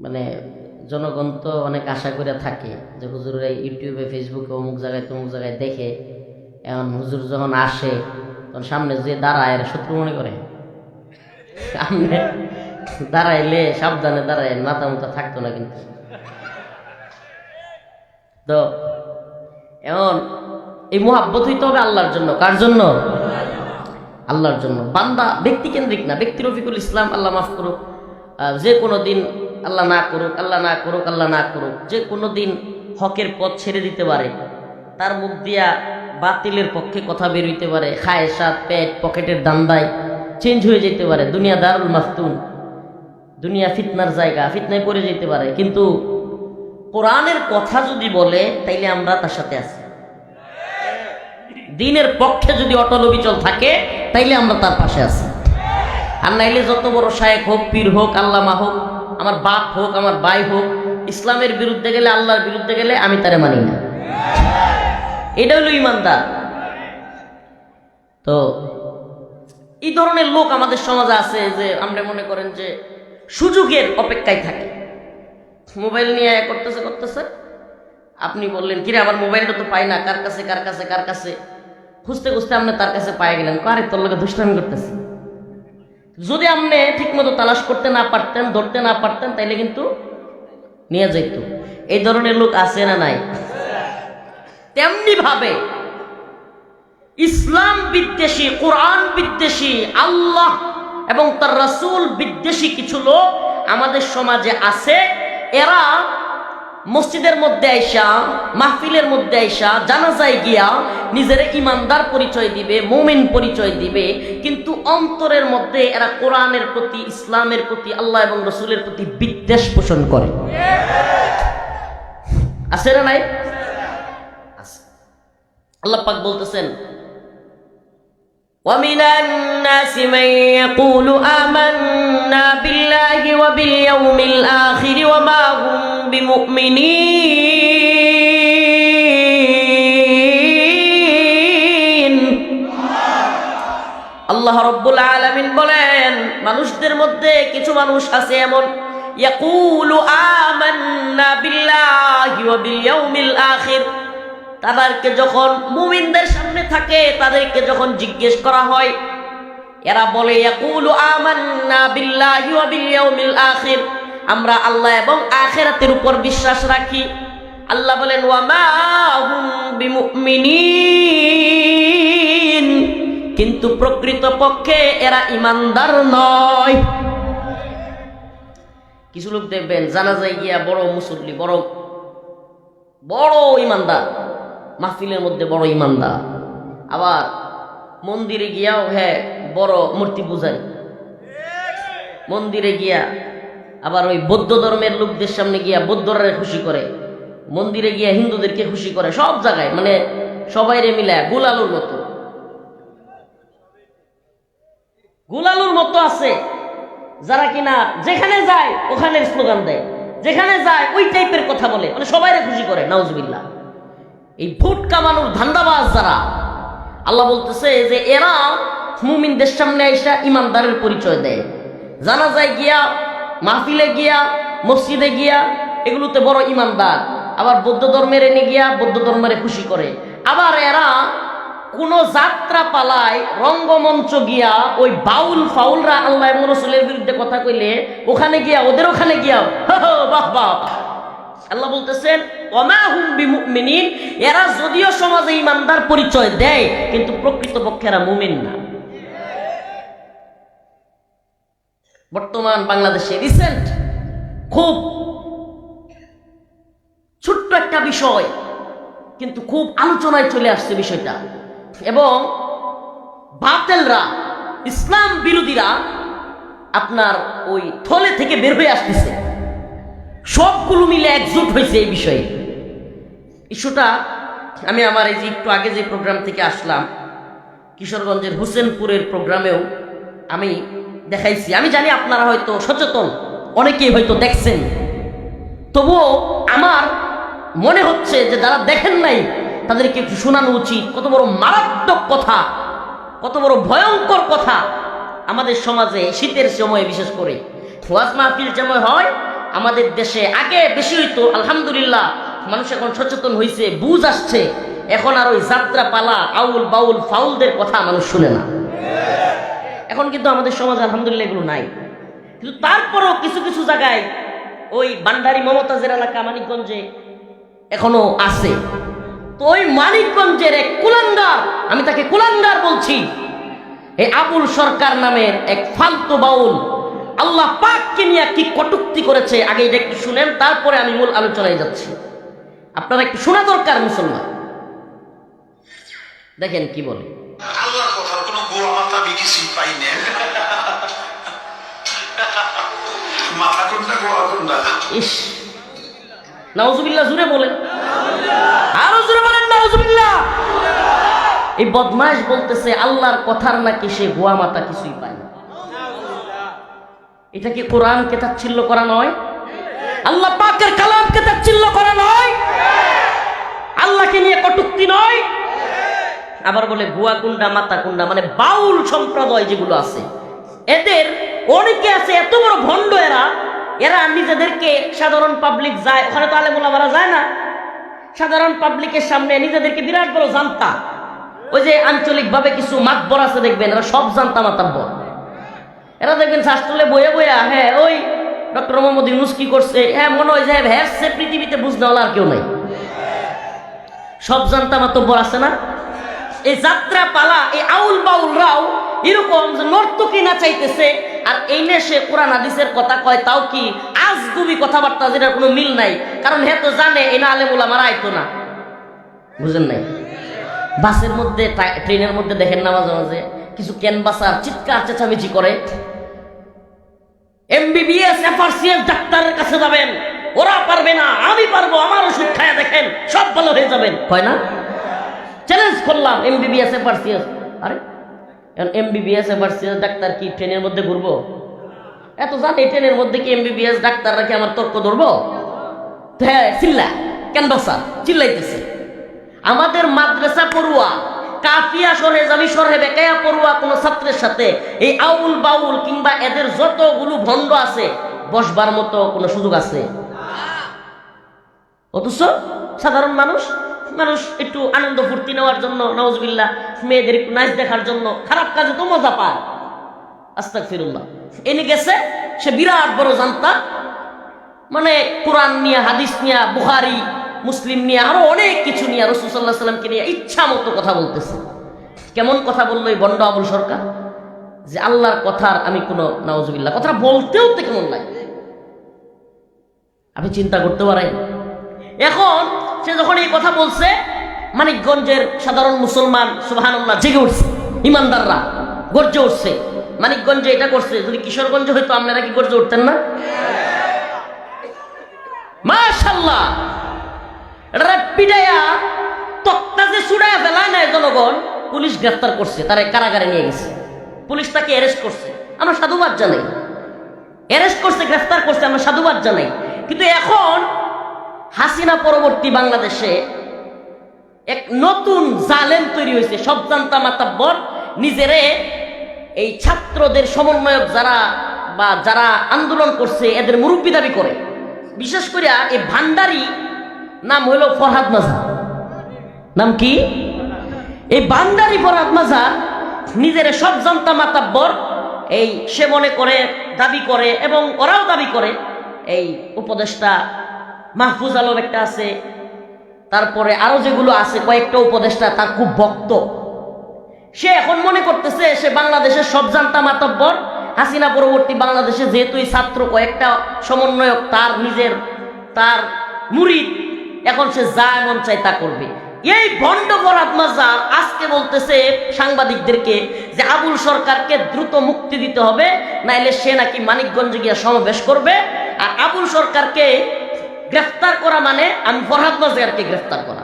মানে জনগণ তো অনেক আশা করে থাকে যে হুজুরের ইউটিউবে ফেসবুকে অমুক জায়গায় তমুক জায়গায় দেখে, এখন হুজুর যখন আসে তখন সামনে যে দাঁড়ায় এরা শত্রু মনে করে। সামনে দাঁড়াইলে সাবধানে দাঁড়ায়, মাথা মুথা থাকতো না কিন্তু। তো এখন এই মুহাব্বত হইতে হবে আল্লাহর জন্য। কার জন্য? আল্লাহর জন্য। বান্দা ব্যক্তি কেন্দ্রিক না। ব্যক্তি রফিকুল ইসলাম আল্লাহ মাফ করুক, যে কোনো দিন আল্লাহ না করুক, আল্লাহ না করুক, আল্লাহ না করুক, যে কোনো দিন হকের পথ ছেড়ে দিতে পারে, তার মুখ দিয়া বাতিলের পক্ষে কথা বের হইতে পারে, খায়সাত পেট পকেটের দান্দায় চেঞ্জ হয়ে যেতে পারে। দুনিয়া দারুল মাফতুন, দুনিয়া ফিতনার জায়গা, ফিতনায় পড়ে যেতে পারে, কিন্তু কোরআনের কথা যদি বলে তাইলে আমরা তার সাথে আছি। দ্বীনের পক্ষে যদি অটল অবিচল থাকে তাইলে আমরা তার পাশে আছি। আর নাইলে যত বড় শায়েখ হোক, পীর হোক, আল্লামা হোক, আমার বাপ হোক, আমার ভাই হোক, ইসলামের বিরুদ্ধে গেলে, আল্লাহর বিরুদ্ধে গেলে আমি তারে মানি না। এটা হলো ইমানদার। তো এই ধরনের লোক আমাদের সমাজে আছে যে আমরা মনে করেন যে সুযোগের অপেক্ষায় থাকে। মোবাইল নিয়ে করতেছে করতেছে, আপনি বললেন কিরে আমার মোবাইলটা তো পাই না, কার কাছে কার কাছে কার কাছে, খুঁজতে খুঁজতে আপনি তার কাছে পাই গেলেন, কারে তোর লোকে দুষ্টামি করতেছে। যদি আপনি ঠিক মতো তালাশ করতে না পারতেন, ধরতে না পারতেন, তাইলে কিন্তু নিয়ে যাইত। এই ধরনের লোক আছে না নাই? তেমনি ভাবে ইসলাম বিদ্বেষী, কোরআন বিদ্বেষী, আল্লাহ এবং তার রাসূল বিদ্বেষী কিছু লোক আমাদের সমাজে আছে। এরা মসজিদের মধ্যে আইসা, মাহফিলের মধ্যে আইসা, জানাজায় গিয়া নিজের ইমানদার পরিচয় দিবে, মুমিন পরিচয় দিবে, কিন্তু অন্তরের মধ্যে এরা কোরআনের প্রতি, ইসলামের প্রতি, আল্লাহ এবং রাসূলের প্রতি বিদ্বেষ পোষণ করে। আছে না নাই? আল্লাহ পাক বলতেছেন, وَمِنَ النَّاسِ مَن يَقُولُ آمَنَّا بِاللَّهِ وَبِالْيَوْمِ الْآخِرِ وَمَا هُمْ بِمُؤْمِنِينَ। আল্লাহ রাব্বুল আলামিন বলেন, মানুষদের মধ্যে কিছু মানুষ আছে এমন, ইয়াকুলু আমান্না বিল্লাহি ওয়া বিল ইয়াউমিল আখির, তাদেরকে যখন মুমিনদের সামনে থাকে, তাদেরকে যখন জিজ্ঞেস করা হয়, এরা বলে ইয়াকুলু আমান্না বিল্লাহি ওয়া বিল ইয়াউমিল আখির, আমরা আল্লাহ এবং আখিরাতের উপর বিশ্বাস রাখি। আল্লাহ বলেন ওয়া মা হুম বিমুমিনিন, কিন্তু প্রকৃতপক্ষে এরা ঈমানদার নয়। কিছু লোক দেখবেন জানাজায় গিয়া বড় মুসল্লি, বড় বড় ঈমানদার, মাহফিলের মধ্যে বড় ঈমানদার, আবার মন্দিরে গিয়াও বড় মূর্তি পূজারী, মন্দিরে গিয়া আবার ওই বৌদ্ধ ধর্মের লোকদের সামনে গিয়া বৌদ্ধরা খুশি করে, মন্দিরে গিয়া হিন্দুদেরকে খুশি করে, সব জায়গায় মানে সবাইরে মিলায় গুলালুর মতো, গুলালুর মতো আছে যারা কিনা যেখানে যায় ওখানে স্লোগান দেয়, যেখানে যায় ওই টাইপের কথা বলে, মানে সবাইরে খুশি করে। নাউজুবিল্লাহ। এই ভোট কামানোর ধান্দাবাজ যারা, আল্লাহ বলতেছে যে এরা মুমিনদের সামনে এসে ইমানদারের পরিচয় দেয়, জানাজায় গিয়া, মাহফিলে গিয়া, মসজিদে গিয়া এগুলোতে বড় ইমানদার, আবার বৌদ্ধ ধর্মের এনে গিয়া বৌদ্ধ ধর্মের খুশি করে। আবার এরা কোনো যাত্রা পালায়, রঙ্গমঞ্চ গিয়া ওই বাউল ফাউলরা আল্লাহ এবং রাসূলের বিরুদ্ধে কথা কইলে ওখানে গিয়া, ওদের ওখানে গিয়া বাহ বাহ। আল্লাহ বলতেছেন ওমা হুম বিমুমিনিন, এরা যদিও সমাজে ইমানদার পরিচয় দেয় কিন্তু প্রকৃতপক্ষে এরা মুমিন না। বর্তমান বাংলাদেশে রিসেন্ট খুব ছোট্ট একটা বিষয়, কিন্তু খুব আলোচনায় চলে আসছে বিষয়টা, এবং বাতিলরা, ইসলাম বিরোধীরা আপনার ওই থলে থেকে বের হয়ে আসতেছে, সবগুলো মিলে একজোট হয়েছে এই বিষয়ে। ইস্যুটা আমি আমার এই যে একটু আগে যে প্রোগ্রাম থেকে আসলাম, কিশোরগঞ্জের হোসেনপুরের প্রোগ্রামেও আমি দেখাইছি। আমি জানি আপনারা হয়তো সচেতন, অনেকেই হয়তো দেখছেন, তবুও আমার মনে হচ্ছে যে যারা দেখেন নাই তাদেরকে একটু শোনানো উচিত। কত বড় মারাত্মক কথা, কত বড় ভয়ঙ্কর কথা আমাদের সমাজে শীতের সময়ে বিশেষ করে ওয়াজ মাহফিল সময় হয়, আমাদের দেশে আগে বেশি হইতো, আলহামদুলিল্লাহ মানুষ এখন সচেতন হয়েছে, বুঝ আসছে, এখন আর ওই যাত্রা পালা আউল বাউল ফাউলদের কথা মানুষ শুনে না। এখন কিন্তু আমাদের সমাজে আলহামদুলিল্লাহ এগুলো নাই, কিন্তু তারপরও কিছু কিছু জায়গায় ওই ভান্ডারী মমতাজের এলাকা মানিকগঞ্জে এখনো আছে। তো ওই মানিকগঞ্জের এক কুলাঙ্গার, আমি তাকে কুলাঙ্গার বলছি, এই আবুল সরকার নামের এক ফালতু বাউল আল্লাহ পাককে নিয়ে কি কটূক্তি করেছে, আগে এটা একটু শুনেন, তারপরে আমি মূল আলোচনায় যাচ্ছি। আপনারা একটু শোনা দরকার মুসলমান। দেখেন কি বলে। আল্লাহর কথার কোনো গোয়া মাথা আমি কিছুই পাই না। মাথা কোনটা গোয়া কোনটা? ইস, নাউজুবিল্লাহ, জুড়ে বলেন, আরো জুড়ে বলেন নাউজুবিল্লাহ। এই বদমাশ বলতেছে আল্লাহর কথার নাকি সে গোয়া মাথা কিছুই পায় না। এটা কি কোরআনকে তাচ্ছিল্য করা নয়? আল্লাহ পাকের কালামকে তাচ্ছিল্য করা নয়? আল্লাহকে নিয়ে কটূক্তি নয়? আবার বলে গুয়া কুন্ডা মাথা কুন্ডা, মানে বাউল সম্প্রদায় যেগুলো আছে, এদের অনেকে আছে এত বড় ভণ্ড, এরা নিজেদেরকে সাধারণ পাবলিক যায়, ওখানে তো আলেম ওলামারা যায় না, সাধারণ পাবলিকের সামনে নিজেদেরকে বিরাট বড় জানতা, ওই যে আঞ্চলিক ভাবে কিছু মাতবর আছে দেখবেন, এরা সব জানতা মাতাব্বর, এরা দেখবেন শাস্ত্রলে বইয়া বইয়া, হ্যাঁ ওই ডক্টর মোহাম্মদ ইউনূস কি করছে, হ্যাঁ মনে হয় যে হ্যাঁ সে পৃথিবীতে বুঝতে হলো আর কেউ নাই, সব জানতা মাতব্বর আছে না। এই যাত্রা পালা এই আউল বাউলরাও এরকম যে নর্তকী না চাইতেছে, আর এই নে সে কোরআন হাদিসের কথা কয়, তাও কি আজগুবি কথাবার্তা, যেটার কোনো মিল নাই, কারণ হে তো জানে এই না আলেম ওলামারা আইতো না, বুঝেন নাই। বাসের মধ্যে ট্রেনের মধ্যে দেখেন না মাঝে মাঝে কিছু ক্যানভাসার চিৎকার চেঁচামেচি করে, এমবিবিএস এফআরসিএস ডাক্তারের কাছে যাবেন, ওরা পারবে না আমি পারবো, আমার ওষুধ খায়া দেখেন সব ভালো হয়ে যাবেন, হয় না? চ্যালেঞ্জ করলাম এমবিবিএস এফআরসিএস। আরে এমবিবিএস এফআরসিএস ডাক্তার কি ট্রেনের মধ্যে ঘুরবো? এত জানে ট্রেনের মধ্যে কি এমবিবিএস ডাক্তাররা কি আমার তর্ক ধরবো? হ্যাঁ চিল্লা ক্যানভাসার চিল্লাইতেছে। আমাদের মাদ্রাসা পড়ুয়া কাফিয়া সরহে জামি সরহে বেকায়া পড়ুয়া কোনো ছাত্রের সাথে এই আউল বাউল কিংবা এদের যতগুলো ভণ্ড আছে বসবার মতো কোনো সুযোগ আছে? অথচ সাধারণ মানুষ একটু আনন্দ ফুর্তি নেওয়ার জন্য, নাউজুবিল্লাহ, মেয়েদের একটু নাচ দেখার জন্য খারাপ কাজে তো মজা পায়, আস্তাগফিরুল্লাহ, এনে গেছে সে বিরাট বড় জানতা, মানে কোরআন নিয়ে, হাদিস নিয়ে, বুখারী মুসলিম নিয়ে, আরো অনেক কিছু নিয়ে, রাসূল সাল্লাল্লাহু আলাইহি সাল্লামকে নিয়ে ইচ্ছা মতো কথা বলতেছে। কেমন কথা বললো এই বন্ড আবুল সরকার, যে আল্লাহর কথার আমি কোনো, নাউজুবিল্লাহ, কথা বলতেও তো কেমন লাগে, আপনি চিন্তা করতে পারেন। এখন সে যখন এই কথা বলছে, মানিকগঞ্জের সাধারণ মুসলমান সুবহানাল্লাহ জেগে উঠছে, ইমানদাররা গর্জে উঠছে। মানিকগঞ্জে এটা করছে, যদি কিশোরগঞ্জে হয়তো আপনারা কি গর্জে উঠতেন না? মাশাআল্লাহ, এটা পিটাইয়া তক্তা যে ছুড়াইয়া ফেলায় নাই জনগণ, পুলিশ গ্রেফতার করছে, তারা কারাগারে নিয়ে গেছে, পুলিশ তাকে অ্যারেস্ট করছে, আমরা সাধুবাদ জানাই। অ্যারেস্ট করছে, গ্রেফতার করছে, আমরা সাধুবাদ জানাই। কিন্তু এখন হাসিনা পরবর্তী বাংলাদেশে এক নতুন জালেম তৈরি হয়েছে, সব জানতা মাতাব্বর নিজেরে এই ছাত্রদের সমন্বয়ক যারা বা যারা আন্দোলন করছে এদের মুরব্বী দাবি করে। বিশেষ করে এই ভান্ডারী নাম হইল ফরহাদ মাজার, নাম কি? এই ভান্ডারী ফরহাদ মাজার নিজের সব জানতা মাতাব্বর এই সে মনে করে, দাবি করে, এবং ওরাও দাবি করে। এই উপদেষ্টা মাহফুজ আলম একটা আছে, তারপরে আরো যেগুলো আছে কয়েকটা উপদেষ্টা, তার খুব ভক্ত। সে এখন মনে করতেছে সে বাংলাদেশের সব জানতা মাতাব্বর, হাসিনা পরবর্তী বাংলাদেশে যেহেতু এই ছাত্র কয়েকটা সমন্বয়ক তার নিজের, তার মুরিদ, এখন সে যা মন চায় তা করবে। এই ভণ্ড ফরহাদ মাজার আজকে বলতেছে সাংবাদিকদেরকে যে আবুল সরকারকে দ্রুত মুক্তি দিতে হবে, নাইলে সে নাকি মানিকগঞ্জে গিয়ে সমাবেশ করবে, আর আবুল সরকারকে গ্রেফতার করা মানে আমি ফরহাদ মাজারকে গ্রেফতার করা।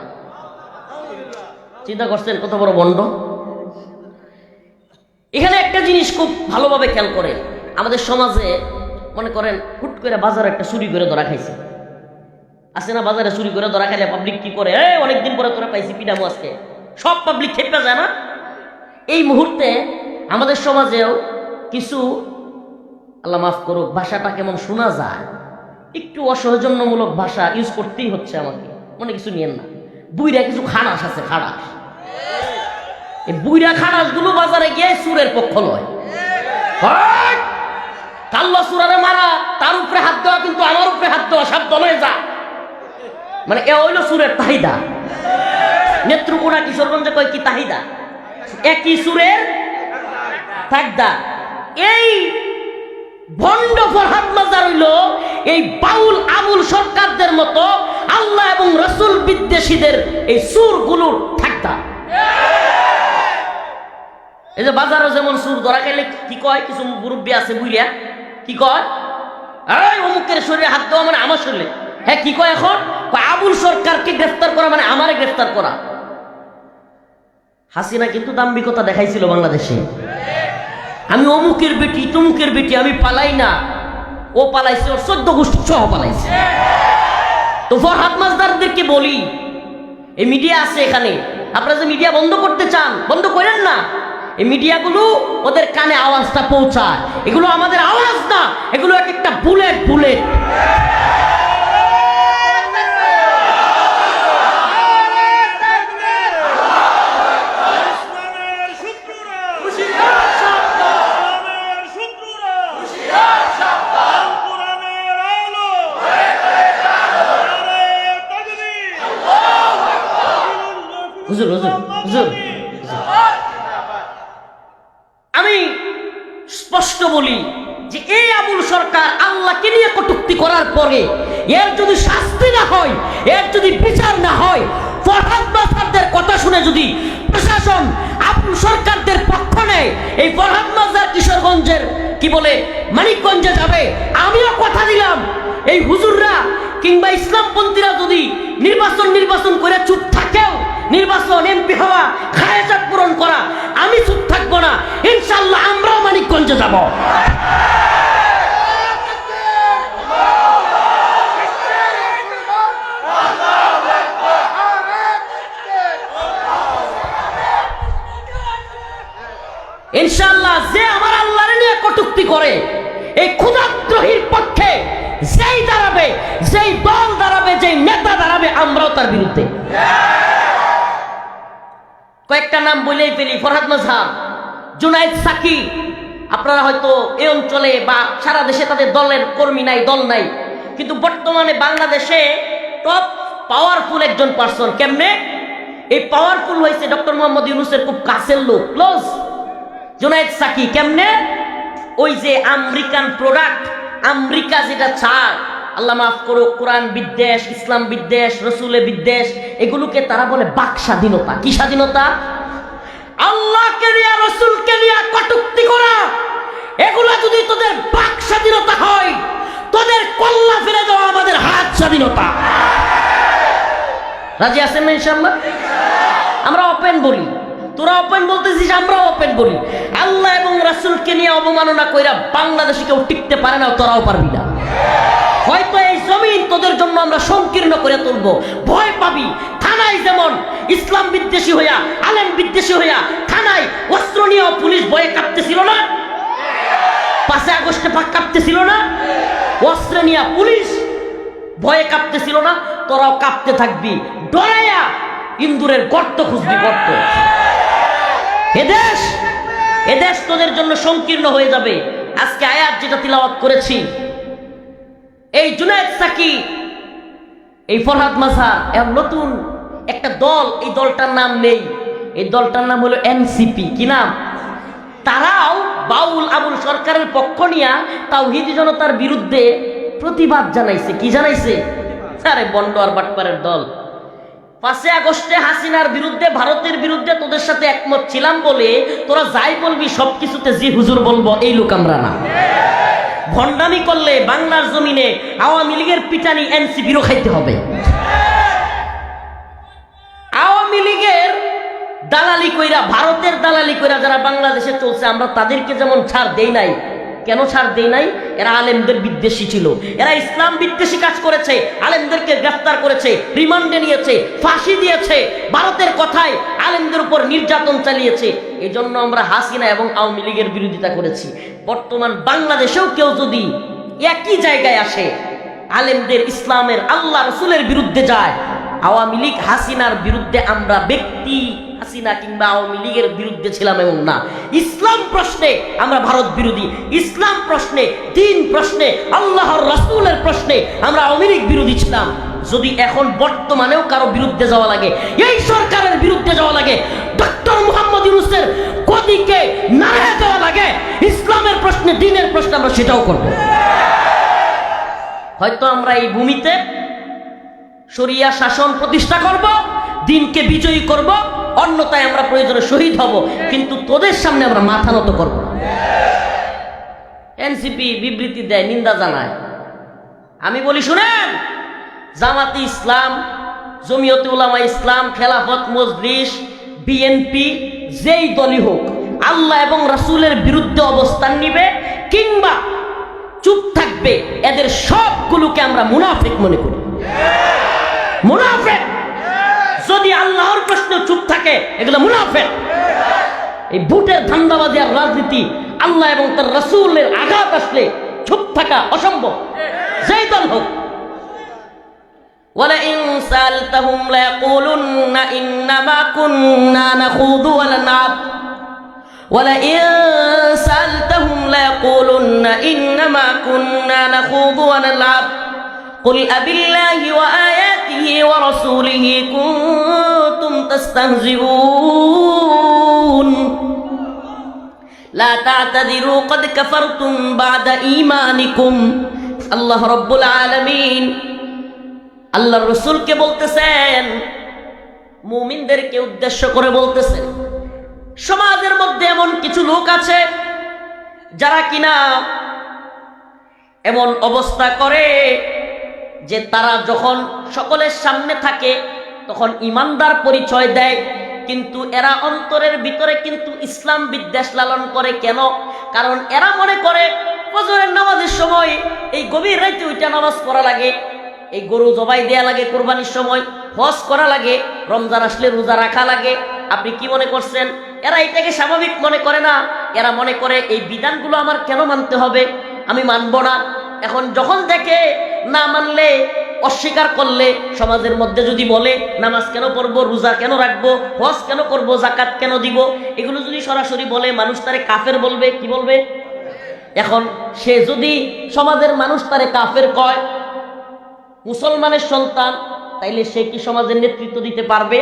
চিন্তা করছেন কত বড় ভণ্ড? এখানে একটা জিনিস খুব ভালোভাবে খেয়াল করে, আমাদের সমাজে মনে করেন হুট করে বাজারে একটা চুরি করে ধরা খাইছে, আছে না? বাজারে চুরি করে ধরা খাইলে পাবলিক কি করে? অনেকদিন পরে তোরা পাইছি পিডামো আজকে, সব পাবলিক খেপে যায় না? এই মুহূর্তে আমাদের সমাজেও কিছু, আল্লাহ মাফ করুক ভাষাটা কেমন শোনা যায়, একটু অসৌজন্যমূলক ভাষা ইউজ করতেই হচ্ছে আমাকে, মনে কিছু নিয়েন না। বুইরা কিছু খানাস আছে, খানাস। এই বুইরা খানাস গুলো বাজারে গিয়ে সুরের পক্ষ লয়। কাল্লা সুরারে মারা, তার উপরে হাত দেওয়া কিন্তু আমার উপরে হাত দেওয়া, সব দলে যা। মানে এ হইল সুরের তাহিদা। নেত্রকোনা কিশোরগঞ্জে কয় কি তাহিদা, একই সুরের তাগদা। এই ভণ্ড ফরহাদ মাজার হইল এই বাউল আবুল সরকারদের মতো আল্লাহ এবং রসুল বিদ্বেষীদের এই সুরগুলোর থাকতা। এই যে বাজারে যেমন সুর ধরা গেলে কি কয়, কিছু মুরব্বী আছে বুইরা কি কয়, এই অমুকের শরীরে হাত দেওয়া মানে আমার শরীরে। হ্যাঁ কি কয় এখন, আবুল সরকারকে গ্রেফতার করা মানে আমারে গ্রেফতার করা। হাসিনা কিন্তু দাম্ভিকতা দেখাইছিল বাংলাদেশে, আমি অমুকের বেটি তমুকের বেটি, আমি পালাই না। ও পালাইছে, ওর 14 গোষ্ঠী সহ পালাইছে। তো ফরহাদ মাজদারদেরকে বলি, এই মিডিয়া আছে এখানে, আপনারা যে মিডিয়া বন্ধ করতে চান বন্ধ করেন না। এই মিডিয়াগুলো ওদের কানে আওয়াজটা পৌঁছায়, এগুলো আমাদের আওয়াজ না, এগুলো এক একটা বুলেট বুলেট। হুজুর হুজুর হুজুর, আমি স্পষ্ট বলি যে এই আবুল সরকার আল্লাহকে নিয়ে কটূক্তি করার পরে এর যদি শাস্তি না হয়, এর যদি বিচার না হয়, ফরহাদ মাজারদের কথা শুনে যদি প্রশাসন আবুল সরকারদের পক্ষ নেয়, এই ফরহাদ মাজার কিশোরগঞ্জের কি বলে মানিকগঞ্জে যাবে। আমিও কথা দিলাম, এই হুজুররা কিংবা ইসলামপন্থীরা যদি নির্বাচন করে চুপ থাকেও, নির্বাচন এমপি হওয়া, খায়জাত পূরণ করা, আমি চুপ থাকবো না। ইনশাআল্লাহ আমরাও মানিকগঞ্জে যাব। ইনশাআল্লাহ যে আমার আল্লাহর নিয়ে কটূক্তি করে, এই ক্ষুধাদ্রোহীর পক্ষে যেই দাঁড়াবে, যেই দল দাঁড়াবে, যেই নেতা দাঁড়াবে, আমরাও তার বিরুদ্ধে। কয়েকটা নাম বলেই ফেলি, ফরহাদ মাজহার, জুনায়েদ সাকি। আপনারা হয়তো এই অঞ্চলে বা সারা দেশে তাদের দলের কর্মী নাই, দল নাই, কিন্তু বর্তমানে বাংলাদেশে টপ পাওয়ারফুল একজন পার্সন। কেমনে এই পাওয়ারফুল হয়েছে? ডক্টর মোহাম্মদ ইউনূসের খুব কাছের লোক, ক্লোজ। জুনায়েদ সাকি কেমনে? ওই যে আমেরিকান প্রোডাক্ট, আমেরিকা যেটা চায়, আল্লাহ মাফ করো, কোরআন বিদ্বেষ, ইসলাম বিদ্বেষ, রসুলে বিদ্বেষ, এগুলোকে তারা বলে বাক স্বাধীনতা। কি স্বাধীনতা? আল্লাহকে নিয়ে, রসুলকে নিয়ে কটূক্তি করা, এগুলো যদি তোদের বাক স্বাধীনতা হয়, তোদের কল্লা ফিরে দেওয়া আমাদের হাত স্বাধীনতা। রাজি আছেন না ইনশাআল্লাহ? আমরা ওপেন বলি, তোরা ওপেন বলতেছিস, আমরা ওপেন বলি। আল্লাহ এবং রাসূলকে নিয়ে অবমাননা কইরা বাংলাদেশে কেউ টিকতে পারে না, তোরাও পারবি না। হয়তো এই জমিন তোদের জন্য আমরা সংকীর্ণ করে তুলবো, ভয় পাবি। থানায় যেমন ইসলাম বিদ্বেষী হইয়া, আলেম বিদ্বেষী হইয়া থানায় অস্ত্র নিয়েও পুলিশ ভয়ে কাঁপতেছিল না? 5 আগস্টে কাঁপতেছিল না? অস্ত্র নিয়ে পুলিশ ভয়ে কাঁপতেছিল না? তোরাও কাঁপতে থাকবি, ডরাইয়া ইন্দুরের গর্ত খুঁজবি, গর্ত। এদেশ তোদের জন্য সংকীর্ণ হয়ে যাবে। আজকে আয়াত যেটা তিলাওয়াত করেছি, এই জুনায়েদ সাকি, এই ফরহাদ মাজহার, এর নতুন একটা দল, এই দলটার নাম নেই, এই দলটার নাম হলো এনসিপি। কি নাম? তারাও বাউল আবুল সরকারের পক্ষ নিয়া তাওহীদি জনতার বিরুদ্ধে প্রতিবাদ জানাইছে। কি জানাইছে? আরে বন্ড আর বাটপারের দল। 5 আগস্টে হাসিনার বিরুদ্ধে, ভারতের বিরুদ্ধে তোদের সাথে একমত ছিলাম বলে তোরা যাই বলবি সবকিছুতে জি হুজুর বলবো, এই লোক আমরা না। ভণ্ডামি করলে বাংলার জমিনে আওয়ামী লীগের পিটানি এনসিপিরও খাইতে হবে। আওয়ামী লীগের দালালি কইরা, ভারতের দালালি কইরা যারা বাংলাদেশে চলছে, আমরা তাদেরকে যেমন ছাড় দেই নাই। কেন ছাড় দেই নাই? এরা আলেমদের বিদ্বেষী ছিল, এরা ইসলাম বিদ্বেষী কাজ করেছে, আলেমদেরকে গ্রেফতার করেছে, রিমান্ডে নিয়েছে, ফাঁসি দিয়েছে, ভারতের কথায় আলেমদের উপর নির্যাতন চালিয়েছে। এই জন্য আমরা হাসিনা এবং আওয়ামী লীগের বিরোধিতা করেছি। বর্তমান বাংলাদেশেও কেউ যদি একই জায়গায় আসে, আলেমদের, ইসলামের, আল্লাহ রসুলের বিরুদ্ধে যায়। আওয়ামী লীগ হাসিনার বিরুদ্ধে আমরা ব্যক্তি হাসিনা কিংবা আওয়ামী লীগের বিরুদ্ধে ছিলাম এমন না। ইসলাম প্রশ্নে আমরা ভারত বিরোধী, ইসলাম প্রশ্নে, দ্বীন প্রশ্নে, আল্লাহর রাসূলের প্রশ্নে আমরা আওয়ামী লীগ বিরোধী ছিলাম। যদি এখন বর্তমানেও কারো বিরুদ্ধে যাওয়া লাগে, এই সরকারের বিরুদ্ধে যাওয়া লাগে, ডক্টর মুহাম্মদ ইউনূসের গদিকে নাড়া দেওয়া লাগে, ইসলামের প্রশ্নে, দ্বীনের প্রশ্নে, আমরা সেটাও করব। হয়তো আমরা এই ভূমিতে শরিয়া শাসন প্রতিষ্ঠা করব, দ্বীনকে বিজয়ী করব, অন্যথায় আমরা প্রয়োজনে শহীদ হব, কিন্তু তোদের সামনে আমরা মাথা নত করব। এনসিপি বিবৃতি দেয়, নিন্দা জানায়। আমি বলি শুনেন, জামাতে ইসলাম, জমিয়তে উলামা ইসলাম, খেলাফত মজলিস, বিএনপি, যেই দলই হোক, আল্লাহ এবং রাসূলের বিরুদ্ধে অবস্থান নিবে কিংবা চুপ থাকবে, এদের সবগুলোকে আমরা মুনাফিক মনে করি। মুনাফিক যদি আল্লাহর প্রশ্নে চুপ থাকে, এগুলো মুনাফিক। এই ভোটের ধান্দাবাজি আর রাজনীতি, আল্লাহ এবং তার রাসূলের আঘাত আসলে চুপ থাকা অসম্ভব, যেই দল হোক। وَلَئِن سَأَلْتَهُمْ لَيَقُولُنَّ إِنَّمَا كُنَّا نَخُوضُ وَنَلْعَبُ وَلَئِن سَأَلْتَهُمْ لَيَقُولُنَّ إِنَّمَا كُنَّا نَخُوضُ وَنَلْعَبُ قُلْ أَبِاللَّهِ وَآيَاتِهِ وَرَسُولِهِ كُنتُمْ تَسْتَهْزِئُونَ لَا تَعْتَذِرُوا قَدْ كَفَرْتُمْ بَعْدَ إِيمَانِكُمْ। আল্লাহ রাব্বুল আলামিন আল্লাহর রাসূলকে বলতেছেন, মুমিনদেরকে উদ্দেশ্য করে বলতেছেন, সমাজের মধ্যে এমন কিছু লোক আছে যারা কিনা এমন অবস্থা করে যে তারা যখন সকলের সামনে থাকে তখন ইমানদার পরিচয় দেয়, কিন্তু এরা অন্তরের ভিতরে কিন্তু ইসলাম বিদ্বেষ লালন করে। কেন? কারণ এরা মনে করে ফজরের নামাজের সময় এই গভীর রাতে ওইটা নামাজ পড়া লাগে, এই গরু জবাই দেয়া লাগে কোরবানির সময়, হজ করা লাগে, রমজান আসলে রোজা রাখা লাগে। আপনি কি মনে করছেন? এরা এটাকে স্বাভাবিক মনে করে না। এরা মনে করে এই বিধানগুলো আমার কেন মানতে হবে, আমি মানব না। এখন যখন দেখে না মানলে, অস্বীকার করলে, সমাজের মধ্যে যদি বলে নামাজ কেন পড়বো, রোজা কেন রাখবো, হজ কেন করব, যাকাত কেন দিব, এগুলো যদি সরাসরি বলে, মানুষ তারে কাফের বলবে। কি বলবে? এখন সে যদি সমাজের মানুষ তারে কাফের কয়, মুসলমানের সন্তান, তাইলে সে কি সমাজের নেতৃত্ব দিতে পারবে?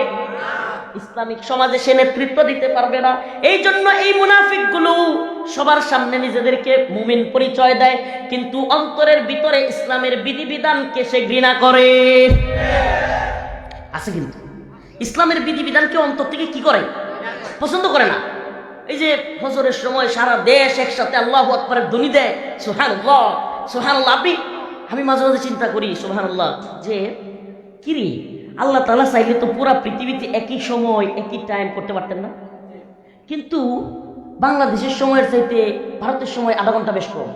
ইসলামিক সমাজে সে নেতৃত্ব দিতে পারবে না। এই জন্য এই মুনাফিকগুলো সবার সামনে নিজেদেরকে মুমিন পরিচয় দেয়, কিন্তু অন্তরের ভিতরে ইসলামের বিধিবিধানকে সে ঘৃণা করে। আছে কিন্তু ইসলামের বিধিবিধানকে অন্তর থেকে কি করে? পছন্দ করে না। এই যে ফজরের সময় সারা দেশ একসাথে আল্লাহু আকবারের ধ্বনি দেয়, সুবহানাল্লাহ সুবহানাল্লাহ। আমি মাঝে মাঝে চিন্তা করি, সুবহানাল্লাহ, যে কিরে, আল্লাহ তাআলা চাইলে তো পুরা পৃথিবীতে একই সময় একই টাইম করতে পারতেন না? কিন্তু বাংলাদেশের সময়ের চাইতে ভারতের সময় আধা ঘন্টা বেশ কম,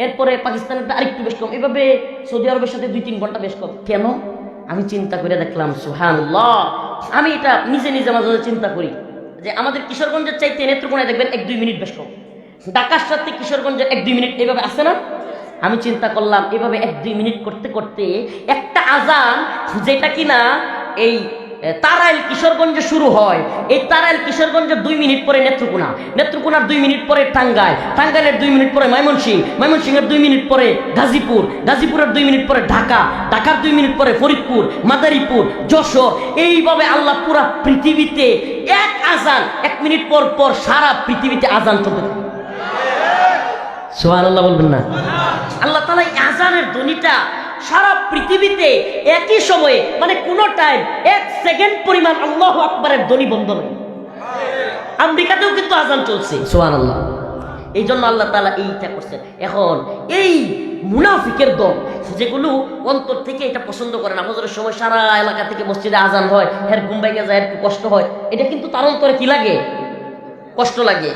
এরপরে পাকিস্তানেরটা আরেকটু বেশ কম, এভাবে সৌদি আরবের সাথে 2-3 ঘন্টা বেশ কম। কেন? আমি চিন্তা করে দেখলাম, সুবহানাল্লাহ, আমি এটা নিজে নিজে মাঝে মাঝে চিন্তা করি যে আমাদের কিশোরগঞ্জের চাইতে নেত্রকোনায় দেখবেন 1-2 মিনিট বেশ কম, ঢাকার সাথে কিশোরগঞ্জের 1-2 মিনিট, এভাবে আসে না? আমি চিন্তা করলাম, এভাবে 1-2 মিনিট করতে করতে একটা আজান, যেটা কিনা এই তারাইল কিশোরগঞ্জে শুরু হয়, এই তারাইল কিশোরগঞ্জের 2 মিনিট পরে নেত্রকোনা, নেত্রকোনার 2 মিনিট পরে টাঙ্গাইল, টাঙ্গাইলের 2 মিনিট পরে ময়মনসিংহ, ময়মনসিংহের 2 মিনিট পরে গাজীপুর, গাজীপুরের 2 মিনিট পরে ঢাকা, ঢাকার 2 মিনিট পরে ফরিদপুর, মাদারীপুর, যশোর। এইভাবে আল্লাহ পুরা পৃথিবীতে এক আজান 1 মিনিট পর পর সারা পৃথিবীতে আজান চলতে থাকে। সুবহানাল্লাহ বলবেন না? আল্লাহ তাআলা আজানের ধ্বনিটা সারা পৃথিবীতে একই সময়ে, মানে কোন টাইম 1 সেকেন্ড পরিমাণ আল্লাহু আকবারের ধ্বনি বন্ধ নেই। আমেরিকাতেও কিন্তু আজান চলছে, সুবহানাল্লাহ। এই জন্য আল্লাহ তাআলা এইটা করছেন। এখন এই মুনাফিকের দল যেগুলো অন্তর থেকে এটা পছন্দ করে না, ফজরের সময় সারা এলাকা থেকে মসজিদে আজান হয়, এর ঘুম ভেঙে যায়, একটু কষ্ট হয়, এটা কিন্তু তার অন্তরে কি লাগে? কষ্ট লাগে,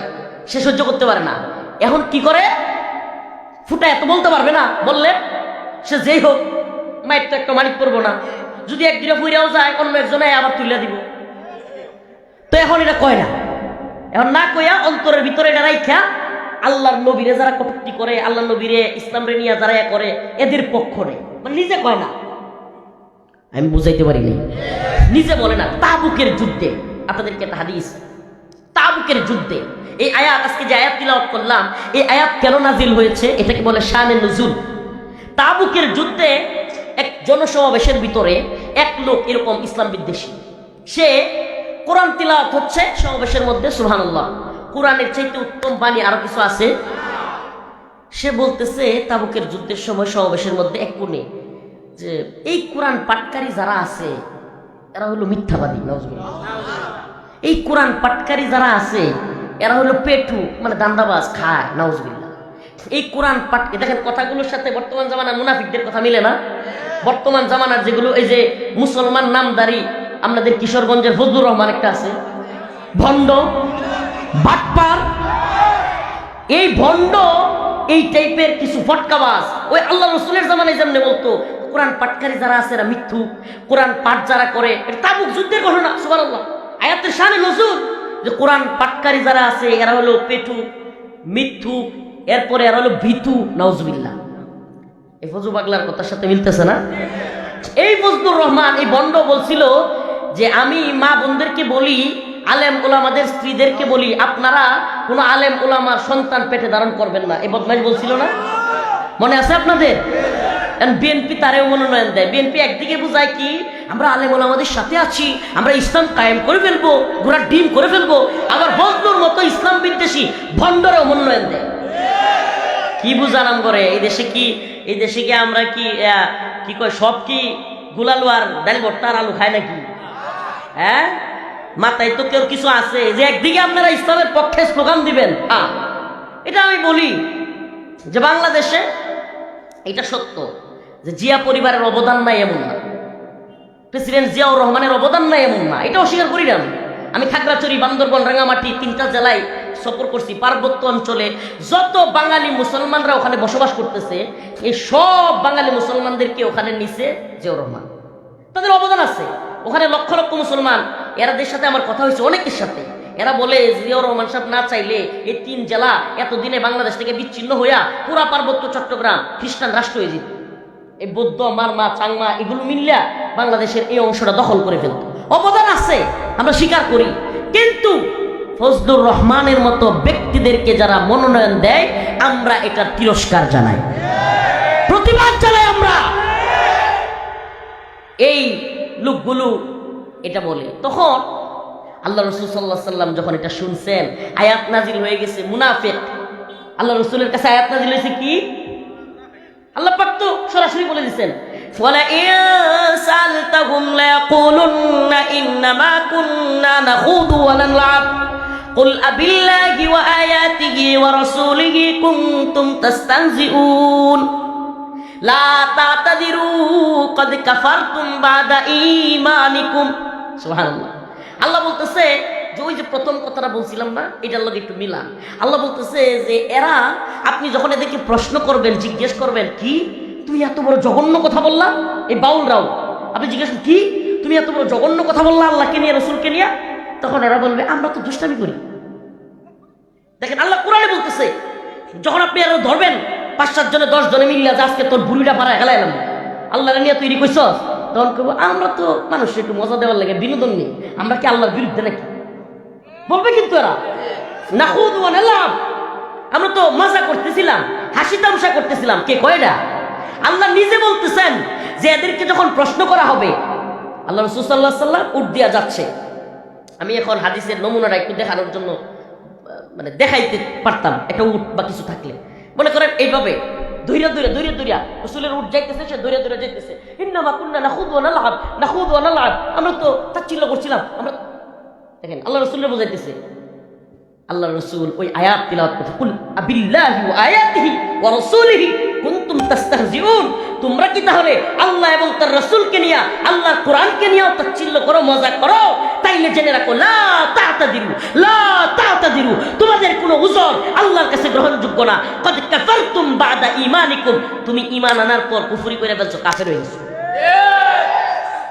সে সহ্য করতে পারে না। এখন কি করে? ফুটা এত বলতে পারবে না, বললে সে যেই হোক মাইক তো একটা মালিক করবো না, যদি একদিনে ফুইরাও যায় অন্য একজনে আবার তুলে দিব। তো এখন এটা কয় না, এখন না কইয়া অন্তরের ভিতরে এটা রাইখা আল্লাহর নবীরে যারা কটূক্তি করে, আল্লাহর নবীরে ইসলাম রে নিয়ে যারা করে, এদের পক্ষ নেই, মানে নিজে কয় না। আমি বুঝাইতে পারিনি, নিজে বলে না। তাবুকের যুদ্ধে আপনাদেরকে একটা হাদিস, তাবুকের যুদ্ধে এই আয়াত, আজকে যে আয়াত তিলাওয়াত করলাম, এই আয়াত কেন নাজিল হয়েছে এটাকে বলে শানে নুজুল। তাবুকের যুদ্ধে এক জনসমাবেশের ভিতরে এক লোক এরকম ইসলাম বিদ্বেষী, সে কোরআন তিলাওয়াত হচ্ছে সমাবেশের মধ্যে, সুবহানাল্লাহ, কোরআনের চাইতে উত্তম বাণী আরো কিছু আছে। সে বলতেছে তাবুকের যুদ্ধের সময় সমাবেশের মধ্যে এক কোণে যে এই কোরআন পাঠকারী যারা আছে এরা হলো মিথ্যাবাদী, নাউজুবিল্লাহ। এই কোরআন পাঠকারী যারা আছে এরা হলো পেটু, মানে দান্দাবাজ, খায়, নাউজুবিল্লাহ। এই কোরআন পাঠ, দেখেন কথাগুলোর সাথে বর্তমান জামানার মুনাফিকদের কথা মিলে না? বর্তমান জামানার যেগুলো, এই যে মুসলমান নামদারি, আমাদের কিশোরগঞ্জের ফজলুর রহমান একটা আছে, ভণ্ড, বাটপার, এই ভণ্ড, এই টাইপের কিছু ফটকাবাজ ওই আল্লাহ রসুলের জামানায় যেমনি বলতো কোরআন পাঠকারী যারা আছে এরা মিথ্যুক, কোরআন পাঠ যারা করে, এটা তাবুক যুদ্ধের ঘটনা, সুবহানাল্লাহ, আয়াতের শানে নজুল, যে কোরআন পাঠকারী যারা আছে এরা হলো পেটু, মিথ্যুক, এরপরে এরা হলো ভীতু, নাউজুবিল্লাহ। এই ফজু পাগলার কথার সাথে মিলতেছে না? এই ফজলুর রহমান, এই বন্ড বলছিল যে আমি মা বোনদেরকে বলি, আলেম ওলামাদের স্ত্রীদেরকে বলি, আপনারা কোনো আলেম ওলামার সন্তান পেটে ধারণ করবেন না। এই বদমাইশ বলছিল না? মনে আছে আপনাদের? বিএনপি তারেও মনোনয়ন দেয়। বিএনপি একদিকে বোঝায় কি আমরা আলেম ওলামাদের সাথে আছি, আমরা ইসলাম কায়েম করে ফেলবো, ঘোড়ার ডিম করে ফেলবো, আবার ফজলুর মতো ইসলাম বিদ্বেষী ভণ্ডরেও মনোনয়ন দেয়। কি বুঝালাম করে এই দেশে? কি এই দেশে কি আমরা কি কয়, সব কি গুলালু আর ডাল ভর্তার আলু খায় নাকি? হ্যাঁ, মাথায় তো কেউ কিছু আছে যে একদিকে আপনারা ইসলামের পক্ষে স্লোগান দিবেন। এটা আমি বলি যে বাংলাদেশে এটা সত্য যে জিয়া পরিবারের অবদান নাই এমন না, প্রেসিডেন্ট জিয়াউর রহমানের অবদান নাই এমন না, এটা অস্বীকার করি না আমি। খাগড়াছড়ি, বান্দরবান, রাঙামাটি, 3টা জেলায় সফর করছি। পার্বত্য অঞ্চলে যত বাঙালি মুসলমানরা ওখানে বসবাস করতেছে, এই সব বাঙালি মুসলমানদেরকে ওখানে নিছে জিয়াউর রহমান, তাদের অবদান আছে ওখানে। লক্ষ লক্ষ মুসলমান, এরাদের সাথে আমার কথা হয়েছে অনেকের সাথে, এরা বলে জিয়াউর রহমান সাহেব না চাইলে এই 3 জেলা এতদিনে বাংলাদেশ থেকে বিচ্ছিন্ন হইয়া পুরা পার্বত্য চট্টগ্রাম খ্রিস্টান রাষ্ট্র হয়ে যেত। এই বৌদ্ধ, মারমা, চাংমা এগুলো মিললে বাংলাদেশের এই অংশটা দখল করে ফেলত। অবদান আছে, আমরা স্বীকার করি, কিন্তু ফজলুর রহমানের মতো ব্যক্তিদেরকে যারা মনোনয়ন দেয় আমরা এটার তিরস্কার জানাই, প্রতিবাদ জানাই। আমরা এই লোকগুলো এটা বলে, তখন আল্লাহ রসুল সাল্লাল্লাহু আলাইহি সাল্লাম যখন এটা শুনছেন, আয়াত নাজিল হয়ে গেছে মুনাফিক। আল্লাহ রসুলের কাছে আয়াত নাজিল হয়েছে কি? আল্লাহ পাক তো সরাসরি বলে দিয়েছেন, ওয়ালা ইয়াসালতাহুম লায়াকুলুন্না ইন্নামা কুন্না নাখুদু ওয়া নালআব কুল আবিল্লাহি ওয়া আয়াতিহি ওয়া রাসূলিহি কুনতুম তাস্তাহজিউন লা তাতাদিরু ক্বাদ কাফারতুম বাদা ঈমানিকুম। সুবহানাল্লাহ। আল্লাহ বলতেছে যে ওই যে প্রথম কথাটা বলছিলাম না, এটার লগে একটু মিলান। আল্লাহ বলতেছে যে এরা, আপনি যখন এদেরকে প্রশ্ন করবেন, জিজ্ঞেস করবেন কি তুমি এত বড় জঘন্য কথা বললা, এই বাউলরাও আপনি জিজ্ঞেস কি তুমি এত বড় জঘন্য কথা বললা আল্লাহকে নিয়ে, রসুলকে নিয়ে, তখন এরা বলবে আমরা তো দুষ্টামি করি। দেখেন আল্লাহ কোরআনে বলতেছে, যখন আপনি এরা ধরবেন 5-7 জনে 10 জনে মিললে যে আজকে তোর বুড়িটা পাড়ায় হেলাইলাম, আল্লাহ নিয়ে তৈরি করছ, তখন কেবো আমরা তো মানুষ একটু মজা দেওয়ার লাগে, বিনোদন নেই, আমরা কি আল্লাহর বিরুদ্ধে নাকি বলবে? কিন্তু এরা নাখুদ ওয়া নালআব, আমরা তো মজা করতেছিলাম, হাসি তামাশা করতেছিলাম। কে কয়টা? আল্লাহ নিজে বলতেছেন যে এদেরকে যখন প্রশ্ন করা হবে, আল্লাহ রাসূল সাল্লাল্লাহু আলাইহি সাল্লাম উট দিয়া যাচ্ছে। আমি এখন হাদিসের নমুনাটা একটু দেখানোর জন্য মানে দেখাইতে পারতাম, একটা উট বা কিছু থাকলে, মনে করেন এইভাবে দৌড়া রসুলের উঠ যাইতেছে, সে দৌড়া যাইতেছে, ইন্নামা কুন্না নাখুদু ওয়া নালআব, আমরা তো তাচ্ছিল্য করছিলাম। আমরা দেখেন আল্লাহ রসুলের বোঝাইতেছে, আল্লাহ রসুল ওই আয়াত তিলাওয়াত করতে, কুল আবিল্লাহি ওয়া আয়াতিহি ওয়া রাসূলিহি কুনতুম তাস্তাহজিউন, তোমরা কি তাহলে আল্লাহ এবং তার রাসূলকে নিয়ে, আল্লাহর কোরআনকে নিয়ে তাচ্ছিল্য করো, মজা করো? তাইলে জেনে রাখো, লা তা'তাদিরু, তোমাদের কোনো উযর আল্লাহর কাছে গ্রহণযোগ্য না। ক্বাদ কাফারতুম বাদা ঈমানিকুম, তুমি ঈমান আনার পর কুফরি করে ফেলছো, কাফের হয়ে গেছো।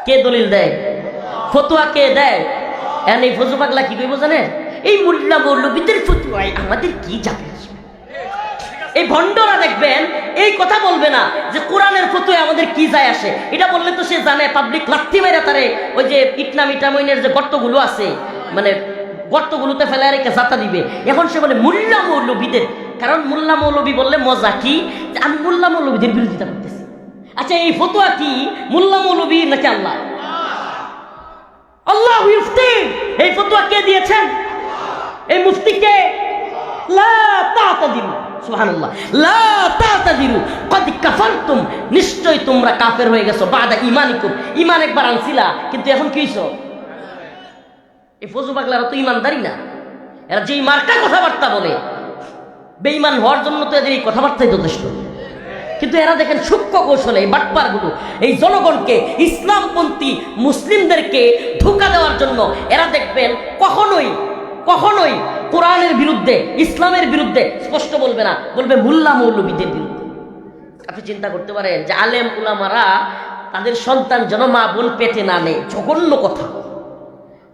কে দলিল দেয়? ফতোয়া কে দেয়? এই ফজু পাগলা কি কইব জানেন? এই মোল্লা মৌলবীদের ফতোয়ায় আমাদের কি যাবে আসবে? এই ভণ্ডরা দেখবেন এই কথা বলবে না যে কোরআনের ফতোয়া আমাদের কি যায় আসে, এটা বললে তো সে জানে পাবলিক লাথি মেরে তারে ওই যে ইটনা মিটামইনের যে গর্তগুলো আছে মানে গর্তগুলোতে ফেলে রেখে জাতা দিবে। এখন সে বলে মোল্লা মৌলবীদের, কারণ মোল্লা মৌলবী বললে মজা কি যে আমি মোল্লা মৌলবীদের বিরোধিতা করতেছি। আচ্ছা এই ফতোয়া কি মোল্লা মৌলবী নাকি আল্লাহ? আল্লাহ মুফতি। এই ফতোয়া কে দিয়েছেন? এই মুফতি কে? লা তাতাদিরু, সুবহানাল্লাহ, লা তাতাদিরু কদ কাফারতুম, নিশ্চয় তোমরা কাফের হয়ে গেছো বাদা ঈমানিকুম, ঈমান একবার আনছিলা কিন্তু এখন কি হইছো? এই ফজু পাগলারা তো ঈমানদারি না, এরা যেই মার্কা কথাবার্তা বলে বেঈমান হওয়ার জন্য তো এদের এই কথাবার্তাই যথেষ্ট। কিন্তু এরা দেখেন সূক্ষ্ম কৌশলে এই বাটপারগুলো এই জনগণকে ইসলামপন্থী মুসলিমদেরকে ধোঁকা দেওয়ার জন্য এরা দেখবেন কখনোই কখনোই কোরআনের বিরুদ্ধে ইসলামের বিরুদ্ধে স্পষ্ট বলবে না, বলবে মোল্লা মৌলবীদের বিরুদ্ধে। আপনি চিন্তা করতে পারেন যে আলেম উলামারা তাদের সন্তান যেন মা বোন পেটে না নেয়, জঘন্য কথা।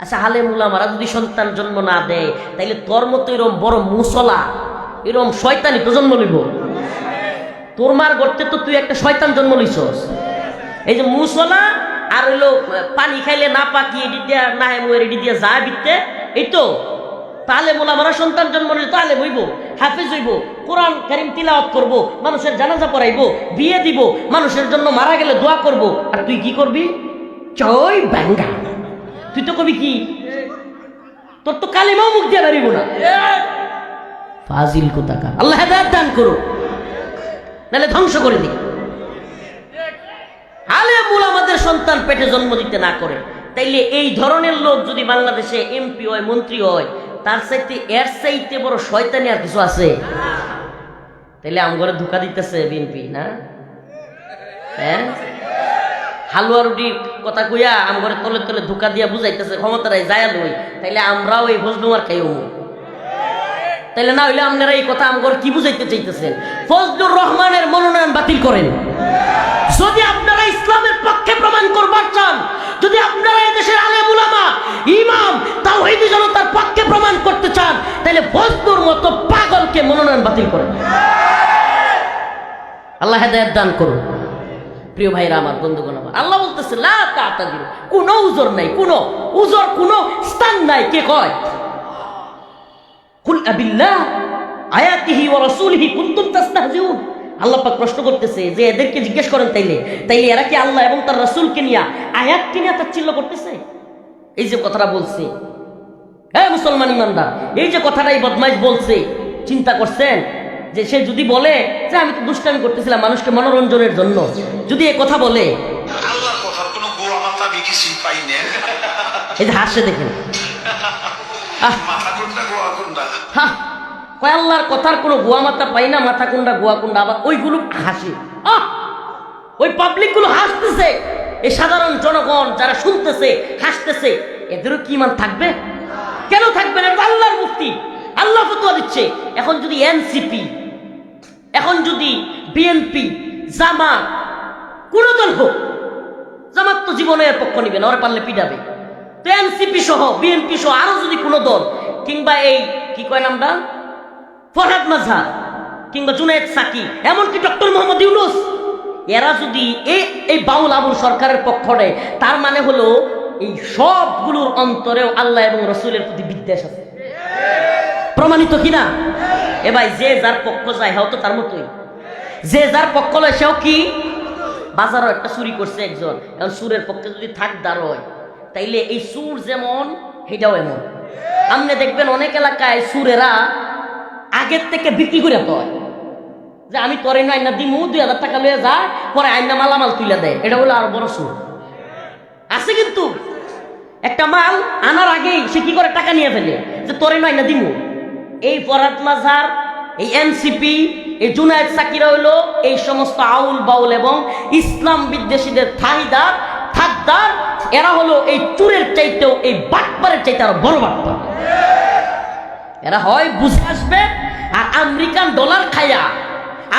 আচ্ছা আলেম উলামারা যদি সন্তান জন্ম না দেয় তাইলে তোর মতো এরম বড় মুসলা এরম শয়তানি তো জন্ম লইব? তোর মার গর্তে তো তুই একটা শয়তান জন্ম লইছস। এই যে মুসলা আর হইলো পানি খাইলে না পাকি এডি দিয়া না হেমুয়ের এডি দিয়া যা বিতে, এই তো তাহলে মোলামারা সন্তান জন্ম নিলে তাহলে হইব, হাফেজ হইব, কোরআন কারীম তিলাওয়াত করব, মানুষের জানাজা পড়াইব, বিয়ে দিব, মানুষের জন্য মারা গেলে দোয়া করব। আর তুই কি করবি? চই ব্যাঙ্গা। তুই তো কবি কি? তোর তো কালিমাও মুখ দিয়ে বেরিব না। ফাজিল কোথাকার, আল্লাহ হেদায়েত দান করো, নাহলে ধ্বংস করে দিই। আলেম উলামাদের সন্তান পেটে জন্ম দিতে না করে তাইলে এই ধরনের লোক যদি বাংলাদেশে এমপি হয় মন্ত্রী হয় তার চাইতে এর চাইতে বড় শয়তানি আর কিছু আছে? তাইলে আমগরে ধোঁকা দিতেছে বিএনপি না? হ্যাঁ, হালুয়া রুটির কথা কইয়া আমগরে তলে তলে ধোঁকা দিয়া বুঝাইতেছে ক্ষমতারাই যায় লই, তাইলে আমরাও এই ফজলুমার খাইও। তাইলে না হইলে আপনারা এই কথা আমগর কি বুঝাইতে চাইতেছেন? ফজলুর রহমানের মনোনয়ন বাতিল করেন। যদি আপনারা ইসলামের পক্ষে প্রমাণ করবার চান, যদি আপনারা এদেশের আলেম উলামা ইমাম তাওহীদি জনতার পক্ষে প্রমাণ করতে চান, তাহলে ফজলুর মতো পাগলকে মনোনয়ন বাতিল করেন। আল্লাহ হেদায়েত দান করুন। প্রিয় ভাইরা আমার, বন্ধুগণ আমার, আল্লাহ বলতেছে লা তাতাদিরু, কোনো উজর নাই, কোনো উজর, কোনো স্থান নাই। কে কয়? কুল আবিল্লাহ আয়াতিহি ওয়া রাসূলিহি কুনতুম তাস্তাহজিউন। আল্লাহ পাক প্রশ্ন করতেছে যে এদেরকে জিজ্ঞেস করেন তাইলে এরা কি আল্লাহ এবং তার রাসূলকে নিয়ে আয়াতকে নিয়ে তাচ্ছিল্য করতেছে? এই যে কথাটা বলছে, হ্যাঁ মুসলমান ইমানদার, এই যে কথাটা এই বদমাইশ বলছে, চিন্তা করছেন যে সে যদি বলে যে আমি তো দুষ্টামি করতেছিলাম মানুষকে মনোরঞ্জনের জন্য, যদি এই কথা বলে আল্লাহর কথার কোনো গোয়া মাথা বিকিছি পাই না। এই যে হাসে দেখেন, মাথা কোনটা গোয়া কোনটা? হ্যাঁ, কয় আল্লাহর কথার কোনো গোয়া মাথা পাই না, মাথা কোনটা গোয়া কোনটা। আবার ওইগুলো হাসি, ওই পাবলিক গুলো হাসতেছে, এই সাধারণ জনগণ যারা শুনতেছে হাসতেছে, এদেরও কি ইমান থাকবে? কেন থাকবে না? আল্লাহর মুফতি, আল্লাহ ফতোয়া দিচ্ছে। এখন যদি এনসিপি, এখন যদি বিএনপি, জামাত, কোন দল হোক, জামাত তো জীবনে এর পক্ষ নিবে না, ওরা পারলে পিটাবে, তো এনসিপি সহ বিএনপি সহ আরো যদি কোনো দল, কিংবা এই কি কয় নামটা, ফরহাদ মাযহার, কিংবা জুনায়েদ সাকি, এমনকি ডক্টর মোহাম্মদ ইউনূস, এরা যদি এই বাউল আবুল সরকারের পক্ষ নেয়, তার মানে হলো এই সবগুলোর অন্তরেও আল্লাহ এবং রসুলের প্রতি বিদ্বেষ আছে। প্রমাণিত কিনা? এ ভাই, যে যার পক্ষ যায় হেও তো তার মতোই, যে যার পক্ষ লয় সেও কি? বাজারও একটা চুরি করছে একজন, এখন সুরের পক্ষে যদি থাক দাঁড় হয়, তাইলে এই সুর যেমন সেটাও এমন। আপনি দেখবেন অনেক এলাকায় সুরেরা আগের থেকে বিক্রি করে হয় যে আমি তোর আইনা দিমু 2000 টাকা লয়ে যায়, পরে আইনা মালামাল তুলে দেয়, এটা হলো আরো বড় সুর আছে। কিন্তু একটা মাল আনার আগেই সে কি করে টাকা নিয়ে ফেলে যে তোর আইনা দিমু। এই ফরহাদ মাযহার, এই এনসিপি, এই জুনায়েদ সাকিরা হইলো এই সমস্ত আউল বাউল এবং ইসলাম বিদ্বেষীদের থাকদার। এরা হলো এই চুরের চাইতেও, এই বাটপারের চাইতে আরো বড় বাটপার। এরা হয় বুঝে আসবে আর আমেরিকান ডলার খায়া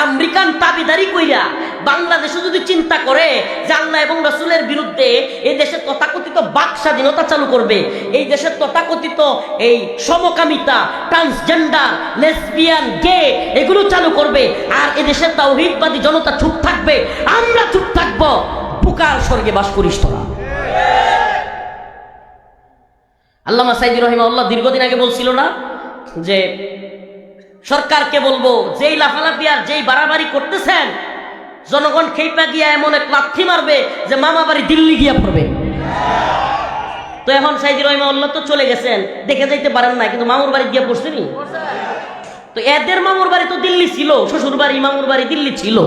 আমেরিকান তাবিদারি কইরা বাংলাদেশে যদি চিন্তা করে যে আল্লাহ এবং রাসূলের বিরুদ্ধে এই দেশে তথাকথিত বাক স্বাধীনতা চালু করবে, এই দেশের তথাকথিত এই সমকামিতা, ট্রান্সজেন্ডার, লেসবিয়ান, গে এগুলো চালু করবে, আর এই দেশের তাওহীদবাদী জনতা চুপ থাকবে, আমরা চুপ থাকবো, বুকার স্বর্গে বাস করিস তোরা। আল্লামা সাইদি রহিমাহুল্লাহ দীর্ঘদিন আগে বলছিল না যে সরকারকে বলবো, যেই লাফালাফি আর যেই বাড়াবাড়ি করতেছেন, জনগণ খেপা গিয়া এমন এক লাথি মারবে যে মামা বাড়ি দিল্লি গিয়া পড়বে। তো এখন সাইদি রহিমাহুল্লাহ তো চলে গেছেন, দেখে যাইতে পারেন না, কিন্তু মামুর বাড়ি গিয়া পড়ছেনি। তো এদের মামুর বাড়ি তো দিল্লি ছিল, শ্বশুর বাড়ি মামুর বাড়ি দিল্লি ছিল,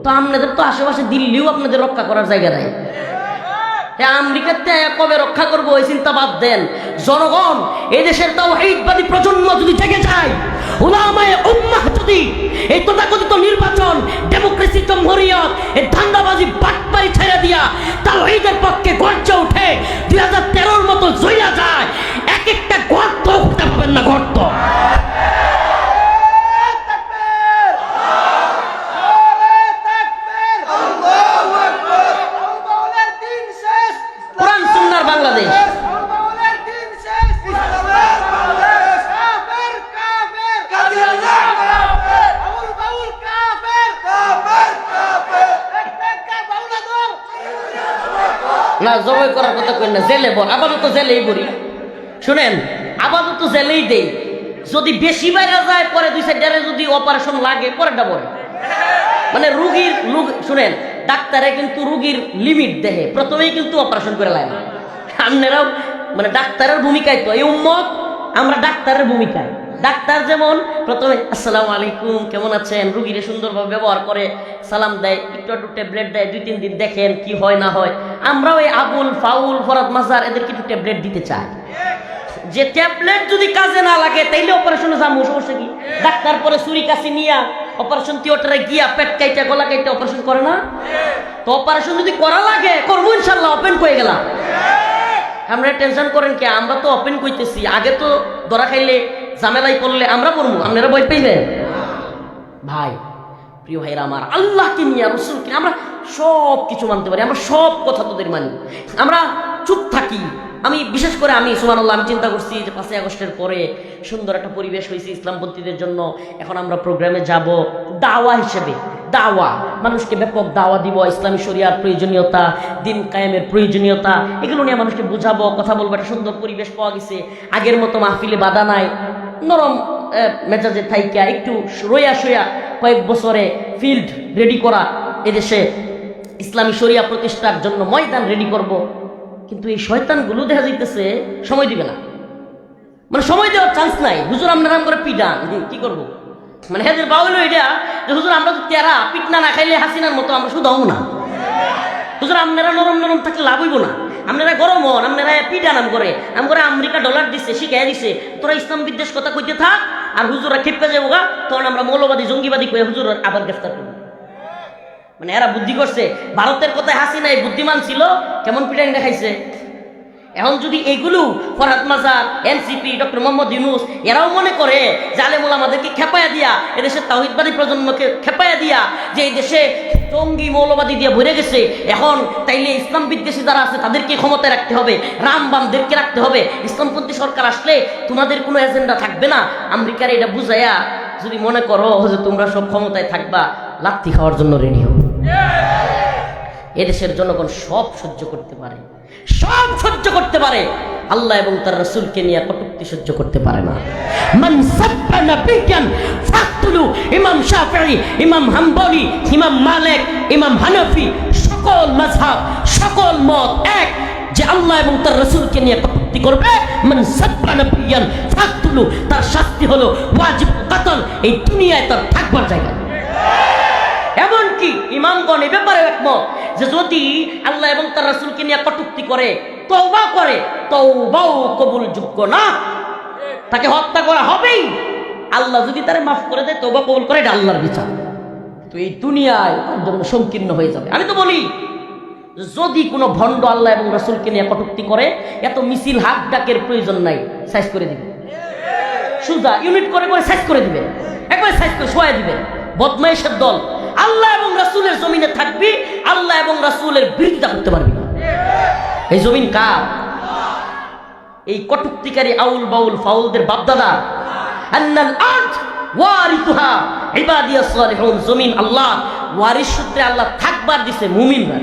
তো আপনাদের তো আশেপাশে দিল্লিও আপনাদের রক্ষা করার জায়গা নাই। আমেরিকাতে কবে রক্ষা করবো এই চিন্তা বাদ দেন। জনগণ, এই দেশের তাওহীদবাদী প্রজন্ম যদি জেগে যায়, উলামায়ে উম্মাহ যদি এই তথাকথিত নির্বাচন, ডেমোক্রেসি, জমহুরিয়ত, এই ধান্দাবাজি বাটপারি ছেড়ে দিয়া তাওহীদের পক্ষে গর্জে ওঠে, 2013-র মতো জইয়া যায়, এক একটা গর্ত উঠতে পাবেন না, গর্ত। বাংলাদেশ না, জবাই করার কথা কই না, জেলে বল, আপাতত জেলেই বলি। শুনেন, আপাতত জেলেই দেই, যদি বেশি বাইরে যায় পরে 2-4 যদি অপারেশন লাগে পরেরটা পরে, মানে রুগীর শুনেন, ডাক্তারে কিন্তু রুগীর লিমিট দেখে, প্রথমেই কিন্তু অপারেশন করে লাগে না। আপনারাও মানে ডাক্তারের ভূমিকায়, তো এই উম্মত আমরা ডাক্তারের ভূমিকায়। ডাক্তার যেমন প্রথমে আসসালামু আলাইকুম, কেমন আছেন, রুগীরে সুন্দরভাবে ব্যবহার করে, সালাম দেয়, একটু একটু ট্যাবলেট দেয়, 2-3 দিন দেখেন কি হয় না হয়। আমরাও এই আবুল ফাউল ফরাদ মাজার এদেরকে একটু ট্যাবলেট দিতে চাই, যে ট্যাবলেট যদি কাজে না লাগে তাইলে অপারেশনে যাবো, সমস্যা কি? ডাক্তার পরে ছুরি কাছে নিয়া অপারেশন থিয়েটারে গিয়া পেট কাইটা গলা কাইটা অপারেশন করে না? তো অপারেশন যদি করা লাগে করবো ইনশাল্লাহ, ওপেন কয়ে গেলাম। আমরা টেনশন করেন কি? আমরা তো ওপেন কইতেছি, আগে তো ধরা খাইলে ঝামেলাই করলে আমরা পড়বো, আপনারা ভয় পাইবেন? ভাই, প্রিয় ভাইরা আমার, আল্লাহকে নিয়ে, রাসূলকে আমরা সব কিছু মানতে পারি, আমরা সব কথা তোদের মানি, আমরা চুপ থাকি। আমি বিশেষ করে আমি সুবহানাল্লাহ, আমি চিন্তা করছি যে 5ই আগস্টের পরে সুন্দর একটা পরিবেশ হয়েছে ইসলামপন্থীদের জন্য, এখন আমরা প্রোগ্রামে যাব দাওয়া হিসেবে, দাওয়া, মানুষকে ব্যাপক দাওয়া দিব, ইসলামী শরিয়ার প্রয়োজনীয়তা, দিন কায়েমের প্রয়োজনীয়তা, এগুলো নিয়ে মানুষকে বুঝাবো, কথা বলবো। একটা সুন্দর পরিবেশ পাওয়া গেছে, আগের মতো মাহফিলে বাধা নাই, নরম মেজাজে থাইকা একটু রইয়া সইয়া কয়েক বছরে ফিল্ড রেডি করা, এদেশে ইসলামী শরিয়া প্রতিষ্ঠার জন্য ময়দান রেডি করব। কিন্তু এই শয়তানগুলো দেখা যাইতেছে সময় দিবে না, মানে সময় দেওয়ার চান্স নাই। হুজুর আপনারা করে পিটান, কি করবো? মানে হেদের বাউল এটা যে হুজুর আমরা তো তেরা পিটনা না খাইলে হাসিনার মতো আমরা শুধু হও না। হুজুর আপনারা নরম নরম থাকলে লাভ হইব না, আপনারা গরম হন, আপনারা পিটা নাম করে আমেরিকা ডলার দিচ্ছে, শিখাই দিছে, তোরা ইসলাম বিদ্বেষ কথা কইতে থাক, আর হুজুরা খেপে যাবো গা, তখন আমরা মৌলবাদী জঙ্গিবাদী কয়ে হুজুর আবার গ্রেফতার করবো। মানে এরা বুদ্ধি করছে, ভারতের কথায় হাসিনা এই বুদ্ধিমান ছিল, কেমন পিটাইন দেখাইছে। এখন যদি এইগুলো ফরহাদ মাজার, এনসিপি, ডক্টর মোহাম্মদ ইউনূস এরাও মনে করে যে আলেম ওলামাদেরকে খেপায়া দিয়া, এদেশের তাওহীদবাদী প্রজন্মকে খেপায়া দিয়া, যে এই দেশে জঙ্গি মৌলবাদী দিয়ে ভরে গেছে, এখন তাইলে ইসলাম বিদ্বেষী যারা আছে তাদেরকে ক্ষমতায় রাখতে হবে, রামবামদেরকে রাখতে হবে, ইসলামপন্থী সরকার আসলে তোমাদের কোনো এজেন্ডা থাকবে না। আমেরিকার এটা বুঝাইয়া যদি মনে করো যে তোমরা সব ক্ষমতায় থাকবা, লাথি খাওয়ার জন্য রেডি হও। এদেশের জনগণ সব সহ্য করতে পারে, সব সহ্য করতে পারে, আল্লাহ এবং তার রাসূলকে নিয়ে কটূক্তি সহ্য করতে পারে না। মান সাব্বা নাবিয়ান ফাকতুলু, ইমাম শাফিঈ, ইমাম হাম্বলি, ইমাম মালিক, ইমাম হানাফি, সকল মাযহাব, সকল মত এক, যে আল্লাহ এবং তার রাসূলকে নিয়ে কটূক্তি করবে, মান সাব্বা নাবিয়ান ফাকতুলু, তার শাস্তি হলো ওয়াজিব কতল, এই দুনিয়ায় তার থাকবার জায়গা। এমনকি ইমামগণ এ ব্যাপারে একমত যে যদি আল্লাহ এবং তার রাসূলকে নিয়ে কটূক্তি করে, তওবা করে, তওবাও কবুলযোগ্য না, তাকে হত্যা করা হবেই। আল্লাহ যদি তারে মাফ করে দেয়, তওবা কবুল করে, এটা আল্লাহর বিচার। তো এই দুনিয়ায় তার জন্য সংকীর্ণ হয়ে যাবে। আমি তো বলি, যদি কোনো ভণ্ড আল্লাহ এবং রাসূলকে নিয়ে কটূক্তি করে, এত মিছিল হাত ডাকের প্রয়োজন নাই, সাইজ করে দিবে, সুজা ইউনিট করে করে সাইজ করে দিবে, একবার সাইজ করে শোয়া দিবে, বদমাইশের দল। আল্লাহ এবং রাসূলের জমিনে থাকবি, আল্লাহ এবং রাসূলের বিরোধিতা করতে পারবি না। এই জমিন কার? এই কটুক্তিকারী আউল বাউল ফাউলদের বাপদাদা। আন্নাল আরদ ওয়ারিসুহা ইবাদিয়াস সালিহুন, জমিন আল্লাহ, ওয়ারিস সূত্রে আল্লাহ থাকবার দিছে মুমিনরা।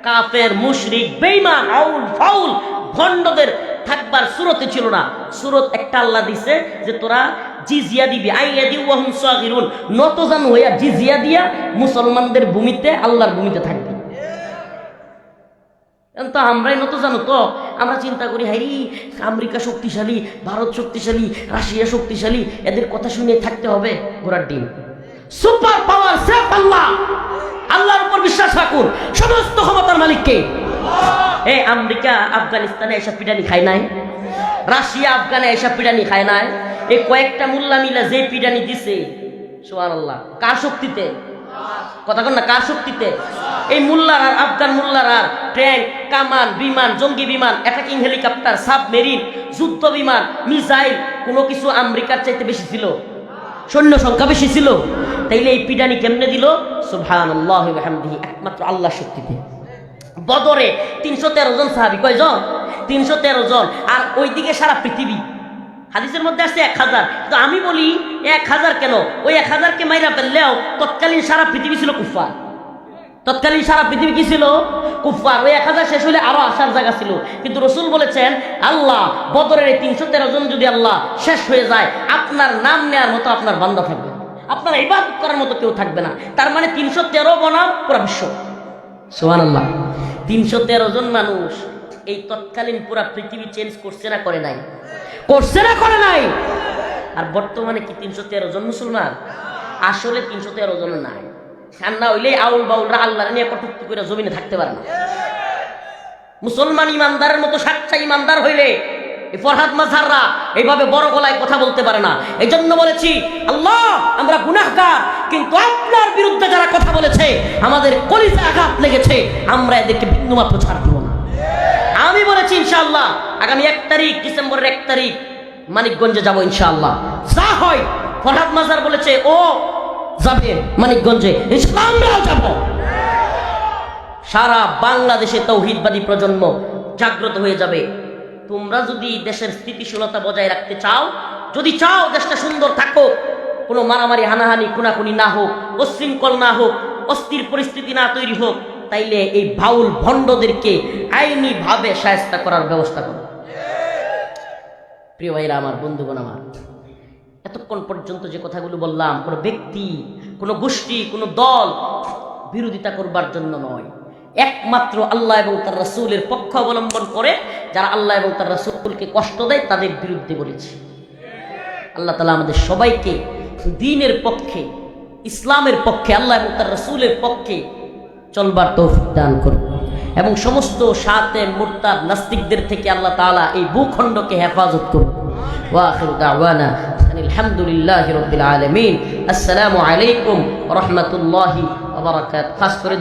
কাফের, মুশরিক, বেঈমান, আউল ফাউল ভণ্ডদের থাকবার সুরতে ছিল না। সুরত একটা আল্লাহ দিছে যে তোরা জিজিয়া দিবি, আইয়াদি ওয়া হুম সাগিরুন, নতজান হইয়া জিজিয়া দিয়া মুসলমানদের ভূমিতে, আল্লাহর ভূমিতে থাকবি। তো আমরাই নত জানো তো, আমরা চিন্তা করি হাই আমেরিকা শক্তিশালী, ভারত শক্তিশালী, রাশিয়া শক্তিশালী, এদের কথা শুনে থাকতে হবে। ঘোড়ার ডিম। সুপার পাওয়ার সেফ আল্লাহ। আল্লাহর উপর বিশ্বাস রাখুন, সমস্ত ক্ষমতার মালিককে। এই আমেরিকা আফগানিস্তানে এসব পিটানি খায় নাই, রাশিয়া আফগানে এসব পিটানি খায় নাই। এই কয়েকটা মোল্লা মিলা যে পিটানি দিছে, সুবহানাল্লাহ, কার শক্তিতে? কথা কন না, কার শক্তিতে? এই মোল্লার আর আফগান মোল্লার আর ট্যাঙ্ক, কামান, বিমান, জঙ্গি বিমান, অ্যাটাকিং হেলিকপ্টার, সাবমেরিন, যুদ্ধ বিমান, মিসাইল, কোনো কিছু আমেরিকার চাইতে বেশি ছিল? সৈন্য সংখ্যা বেশি ছিল। তাইলে এই পিটানি কেমনে দিল? সুবহানাল্লাহি ওয়া বিহামদিহি, একমাত্র আল্লাহর শক্তিতে। বদরে 313 জন সাহাবী, কয়জন? 313 জন। আর ওইদিকে সারা পৃথিবী। হাদিসের মধ্যে আছে 1000, তো আমি বলি 1000 কেন? ওই 1000কে মাইরা ফেললেও তৎকালীন সারা পৃথিবী ছিল কুফফার। তৎকালীন সারা পৃথিবী কি ছিল? কুফফার। ওই 1000 শেষ হলে আরো আসার জায়গা ছিল, কিন্তু রাসূল বলেছেন আল্লাহ বদরের 313 জন যদি আল্লাহ শেষ হয়ে যায়, আপনার নাম নেওয়ার মতো আপনার বান্দা থাকবে, আপনার ইবাদত করার মতো কেউ থাকবে না। তার মানে 313 বনাম পুরো বিশ্ব। সুবহানাল্লাহ। 313 জন মানুষ এই তৎকালীন পুরা পৃথিবী চেঞ্জ করছে না করে নাই? করছে না করে নাই? আর বর্তমানে কি 313 জন মুসলমান? আসলে 313 জন নাই। আর না হইলে আউল বাউলরা আল্লাহ নিয়ে কটূক্তি করে জমিনে থাকতে পারে না। মুসলমান ইমানদারের মতো সাচ্চা ইমানদার হইলে এই ফরহাদ মাযহাররা এইভাবে বড় গলায় কথা বলতে পারে না। এই জন্য বলেছি আল্লাহ আমরা গুনাহগার, কিন্তু আপনার বিরুদ্ধে যারা কথা বলেছে আমাদের কলিজায় আঘাত লেগেছে, আমরা এদেরকে বিন্দুমাত্র ছাড় দিব না। আমি বলেছি ইনশাআল্লাহ আগামী 1 তারিখ, ডিসেম্বরের 1 তারিখ মানিকগঞ্জে যাব ইনশাআল্লাহ। যা হয় ফরহাদ মাযহার বলেছে ও যাবে মানিকগঞ্জে, ইনশাআল্লাহ আমরাও যাব। সারা বাংলাদেশে তাওহীদবাদী প্রজন্ম জাগ্রত হয়ে যাবে। তোমরা যদি দেশের স্থিতিশীলতা বজায় রাখতে চাও, যদি চাও দেশটা সুন্দর থাকুক, কোনো মারামারি, হানাহানি, খুনাখুনি না হোক, উচ্ছৃঙ্খল না হোক, অস্থির পরিস্থিতি না তৈরি হোক, তাইলে এই বাউল ভণ্ডদেরকে আইনি ভাবে শায়েস্তা করার ব্যবস্থা করো। প্রিয় ভাইরা আমার, বন্ধুগণ আমার, এতক্ষণ পর্যন্ত যে কথাগুলো বললাম কোনো ব্যক্তি, কোনো গোষ্ঠী, কোনো দল বিরোধিতা করবার জন্য নয়, একমাত্র আল্লাহ এবং তার রাসূলের পক্ষ অবলম্বন করে যারা আল্লাহ এবং তার রাসূলকে কষ্ট দেয় তাদের বিরুদ্ধে বলেছি। আল্লাহ তাআলা আমাদের সবাইকে দ্বীনের পক্ষে, ইসলামের পক্ষে, আল্লাহ এবং তার রাসূলের পক্ষে চলবার তৌফিক দান করুন, এবং সমস্ত শাতে মুরতাদ নাস্তিকদের থেকে আল্লাহ তাআলা এই ভূখণ্ডকে হেফাজত করুন। ওয়া আখিরু দাওয়ানা আলহামদুলিল্লাহি রাব্বিল আলামিন। আসসালামু আলাইকুম ওয়া রাহমাতুল্লাহি ওয়া বারাকাতুহু। খাস করে